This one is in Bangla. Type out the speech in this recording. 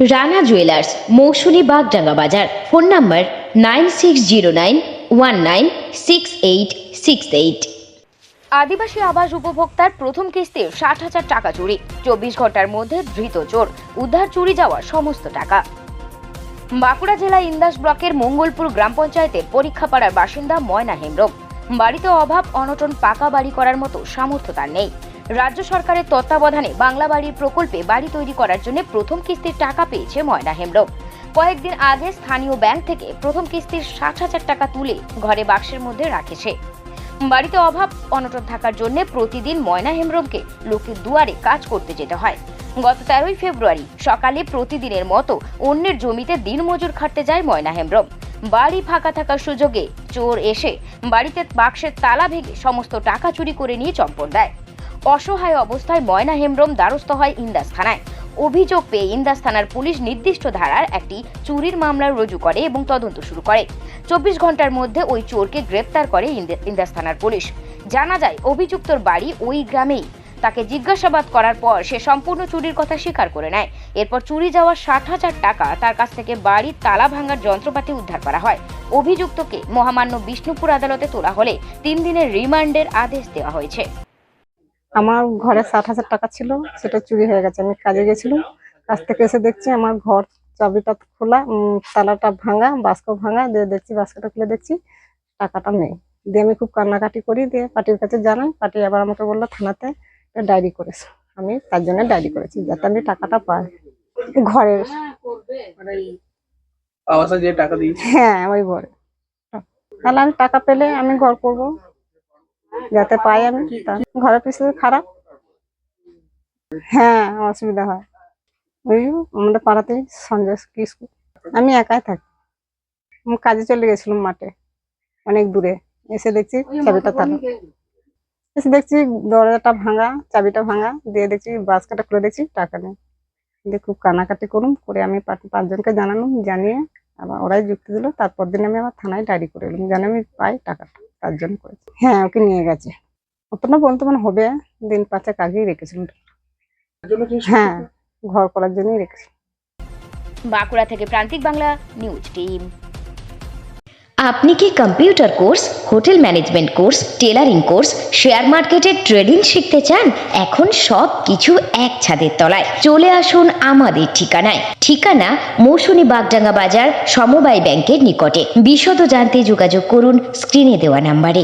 রানা জুয়েলার্স, মৌসুনী বাগডাঙ্গা বাজার। Phone number 9609196868। আদিবাসী আবাস উপভোক্তার প্রথম কিস্তির 60,000 টাকা চুরি। 24 ঘন্টার মধ্যে ধৃত চোর, উদ্ধার চুরি যাওয়া সমস্ত টাকা। বাঁকুড়া জেলা ইন্দাস ব্লকের মঙ্গলপুর গ্রাম পঞ্চায়েতের পরীক্ষাপাড়ার বাসিন্দা ময়না হেমব্রম। বাড়িতে অভাব অনটন, পাকা বাড়ি করার মতো সামর্থ্য তার নেই। রাজ্য সরকারের তত্ত্বাবধানে বাংলা বাড়ির প্রকল্পে বাড়ি তৈরি করার জন্য প্রথম কিস্তির টাকা পেয়েছে ময়না হেমব্রম। কয়েকদিন আগে স্থানীয় ব্যাংক থেকে প্রথম কিস্তির 60,000 টাকা তুলে ঘরে বাক্সের মধ্যে রাখেছে। বাড়িতে অভাব অনটন থাকার জন্য প্রতিদিন ময়না হেমব্রমকে লোকের দুয়ারে কাজ করতে যেতে হয়। গত 13ই ফেব্রুয়ারি সকালে প্রতিদিনের মতো অন্যের জমিতে দিনমজুর খাটতে যায় ময়না হেমব্রম। বাড়ি ফাঁকা থাকার সুযোগে চোর এসে বাড়িতে বাক্সের তালা ভেঙে সমস্ত টাকা চুরি করে নিয়ে চম্পট দেয়। অসহায় অবস্থায় ময়না হেমব্রম দ্বারস্থ হয় ইন্দাস থানায়। অভিযোগ পেয়ে ইন্দাস থানার পুলিশ নির্দিষ্ট ধারার একটি চুরির মামলা রুজু করে এবং তদন্ত শুরু করে। 24 ঘন্টার মধ্যে ওই চোরকে গ্রেপ্তার করে ইন্দাস থানার পুলিশ। জানা যায় অভিযুক্তর বাড়ি ওই গ্রামেই। তাকে জিজ্ঞাসাবাদ করার পর সে সম্পূর্ণ চুরির কথা স্বীকার করে নেয়। এরপর চুরি যাওয়া 60,000 টাকা তার কাছ থেকে বাড়ির তালা ভাঙার যন্ত্রপাতি উদ্ধার করা হয়। অভিযুক্তকে মহামান্য বিষ্ণুপুর আদালতে তোলা হলে 3 দিনের রিমান্ডের আদেশ দেওয়া হয়েছে। আমার ঘরে 60,000 টাকা ছিল, সেটা চুরি হয়ে গেছে। আমি কাজে গেছিলাম, কাজ থেকে এসে দেখছি আমার ঘর চাবিটা খোলা, তালাটা ভাঙা, বাস্ক ভাঙা। দিয়ে দেখছি বাস্কটা খুলে দেখছি টাকাটা নেই। দিয়ে আমি খুব কান্নাকাটি করি, দিয়ে পার্টির কাছে জানাই। পার্টি আবার আমাকে বললো থানাতে ডায়েরি করেছে। আমি তার জন্য ডায়েরি করেছি যাতে আমি টাকাটা পাই। ঘরের হ্যাঁ ওই ঘরে, তাহলে আমি টাকা পেলে আমি ঘর করব, যাতে পাই আমি। ঘরের পরিস্থিতি খারাপ, হ্যাঁ অসুবিধা হয়। ওই আমাদের পাড়াতে সঞ্জয় স্কুল, আমি একাই থাকি। আমি কাজে চলে গেছিলাম মাঠে, অনেক দূরে। এসে দেখছি চাবিটা তালা, এসে দেখছি দরজাটা ভাঙা, চাবিটা ভাঙা। দিয়ে দেখছি বাস্কটা খুলে দেখছি টাকা নেই। দিয়ে খুব কানাকাটি করুন করে আমি 5জনকে জানালাম, জানিয়ে আবার ওরাই যুক্তি দিল। তারপর দিন আমি আবার থানায় ডায়েরি করে এলাম, জানি আমি পাই টাকাটা, তার জন্য করেছি। হ্যাঁ ওকে নিয়ে গেছে, অতটা বলতে মানে হবে দিন 5 আগেই রেখেছিলাম। হ্যাঁ ঘর করার জন্যই রেখেছি। বাঁকুড়া থেকে প্রান্তিক বাংলা নিউজ টিম। আপনি কি computer course, hotel management course, tailoring course, share মার্কেটের ট্রেডিং শিখতে চান? এখন সব কিছু এক ছাদের তলায়। চলে আসুন আমাদের ঠিকানায়। ঠিকানা মৌসুনী বাগডাঙ্গা বাজার, সমবায় ব্যাংকের নিকটে। বিশদ জানতে যোগাযোগ করুন স্ক্রিনে দেওয়া নাম্বারে।